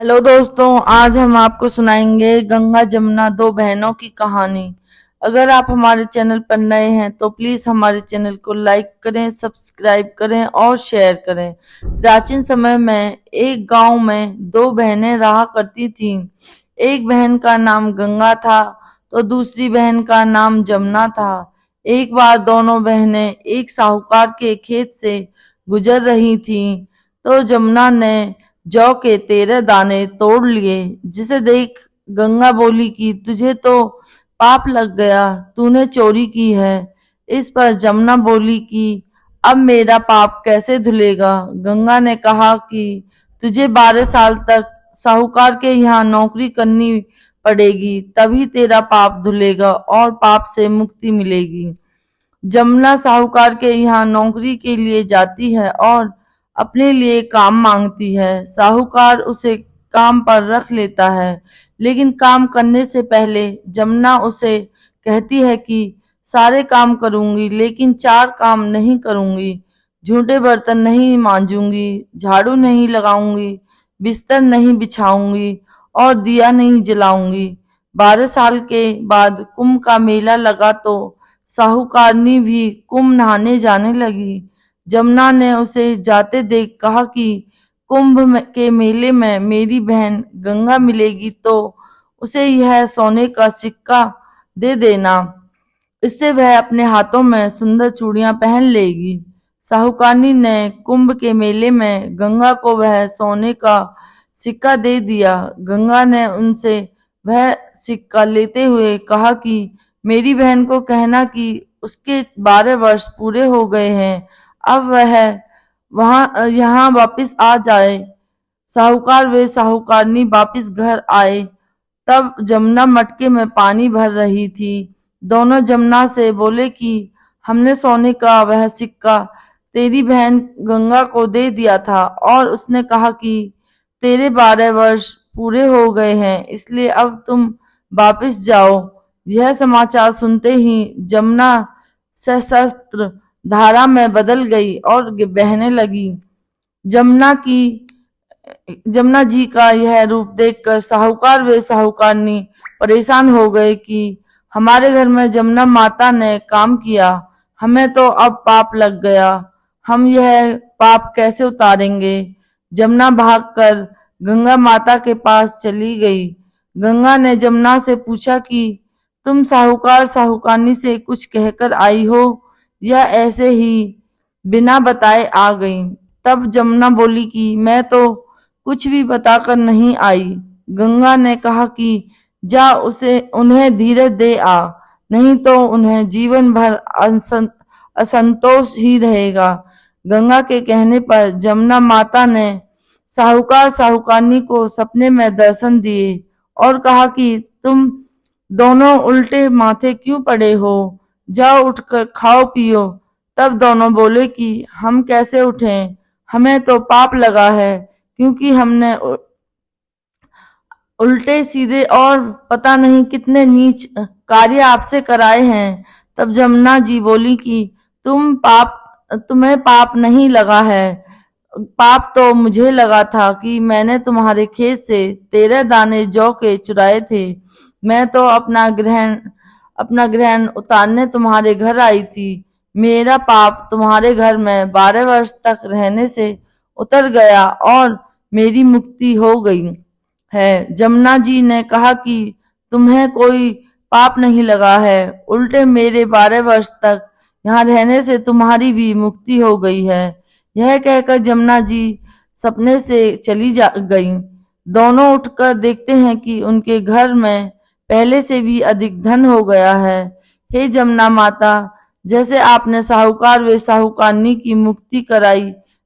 Hello दोस्तों, आज हम आपको सुनाएंगे गंगा जमुना दो बहनों की कहानी। अगर आप हमारे चैनल पर नए हैं तो प्लीज हमारे चैनल को लाइक करें, सब्सक्राइब करें और शेयर करें। प्राचीन समय में एक गांव में दो बहनें रहा करती थीं। एक बहन का नाम गंगा था तो दूसरी बहन का नाम जमुना था। एक बार दोनों बहनें एक साहूकार के खेत से गुजर रही थीं तो जमुना ने जौ के 13 दाने तोड़ लिए, जिसे देख गंगा बोली कि तुझे तो पाप लग गया, तूने चोरी की है। इस पर जमुना बोली कि अब मेरा पाप कैसे धुलेगा। गंगा ने कहा कि तुझे 12 साल तक साहूकार के यहाँ नौकरी करनी पड़ेगी, तभी तेरा पाप धुलेगा और पाप से मुक्ति मिलेगी। जमुना साहूकार के यहाँ नौकरी के लिए जाती है और अपने लिए काम मांगती है। साहूकार उसे काम पर रख लेता है, लेकिन काम करने से पहले जमुना उसे कहती है कि सारे काम करूंगी लेकिन 4 काम नहीं करूंगी। झूठे बर्तन नहीं मांजूंगी, झाड़ू नहीं लगाऊंगी, बिस्तर नहीं बिछाऊंगी और दिया नहीं जलाऊंगी। 12 साल के बाद कुंभ का मेला लगा तो साहूकारनी भी कुंभ नहाने जाने लगी। जमुना ने उसे जाते देख कहा कि कुंभ के मेले में मेरी बहन गंगा मिलेगी तो उसे यह सोने का सिक्का दे देना, इससे वह अपने हाथों में सुंदर चूड़ियां पहन लेगी। साहूकारनी ने कुंभ के मेले में गंगा को वह सोने का सिक्का दे दिया। गंगा ने उनसे वह सिक्का लेते हुए कहा कि मेरी बहन को कहना कि उसके 12 वर्ष पूरे हो गए हैं, अब वह वहां यहाँ वापस आ जाए। साहूकार व साहूकारनी वापस घर आए। तब जमुना मटके में पानी भर रही थी। दोनों जमुना से बोले कि हमने सोने का वह सिक्का तेरी बहन गंगा को दे दिया था और उसने कहा कि तेरे 12 वर्ष पूरे हो गए हैं, इसलिए अब तुम वापस जाओ। यह समाचार सुनते ही जमुना सशस्त्र धारा में बदल गई और बहने लगी। जमुना की जमुना जी का यह रूप देखकर साहूकार व साहूकारनी परेशान हो गए कि हमारे घर में जमुना माता ने काम किया, हमें तो अब पाप लग गया, हम यह पाप कैसे उतारेंगे। जमुना भागकर गंगा माता के पास चली गई। गंगा ने जमुना से पूछा कि तुम साहूकार साहूकारनी से कुछ कहकर आई हो या ऐसे ही बिना बताए आ गई। तब जमुना बोली कि मैं तो कुछ भी बताकर नहीं आई। गंगा ने कहा कि जा उसे उन्हें धीरज दे आ, नहीं तो उन्हें जीवन भर असंतोष ही रहेगा। गंगा के कहने पर जमुना माता ने साहूकार साहूकारनी को सपने में दर्शन दिए और कहा कि तुम दोनों उल्टे माथे क्यों पड़े हो, जाओ उठकर खाओ पियो। तब दोनों बोले कि हम कैसे उठें, हमें तो पाप लगा है क्योंकि हमने उल्टे सीधे और पता नहीं कितने नीच कार्य आपसे कराए हैं। तब जमुना जी बोली कि तुम्हें पाप नहीं लगा है, पाप तो मुझे लगा था कि मैंने तुम्हारे खेत से 13 दाने जौ के चुराए थे। मैं तो अपना ग्रहण उतारने तुम्हारे घर आई थी। मेरा पाप तुम्हारे घर में 12 वर्ष तक रहने से उतर गया और मेरी मुक्ति हो गई है। जमुना जी ने कहा कि तुम्हें कोई पाप नहीं लगा है, उल्टे मेरे 12 वर्ष तक यहाँ रहने से तुम्हारी भी मुक्ति हो गई है। यह कहकर जमुना जी सपने से चली जा गई। दोनों उठकर देखते हैं कि उनके घर में पहले से भी अधिक धन हो गया है। हे जमुना माता, जैसे आपने साहूकार व साहूकारनी की मुक्ति कराई,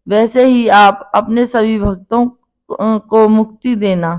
वैसे ही आप अपने सभी भक्तों को मुक्ति देना।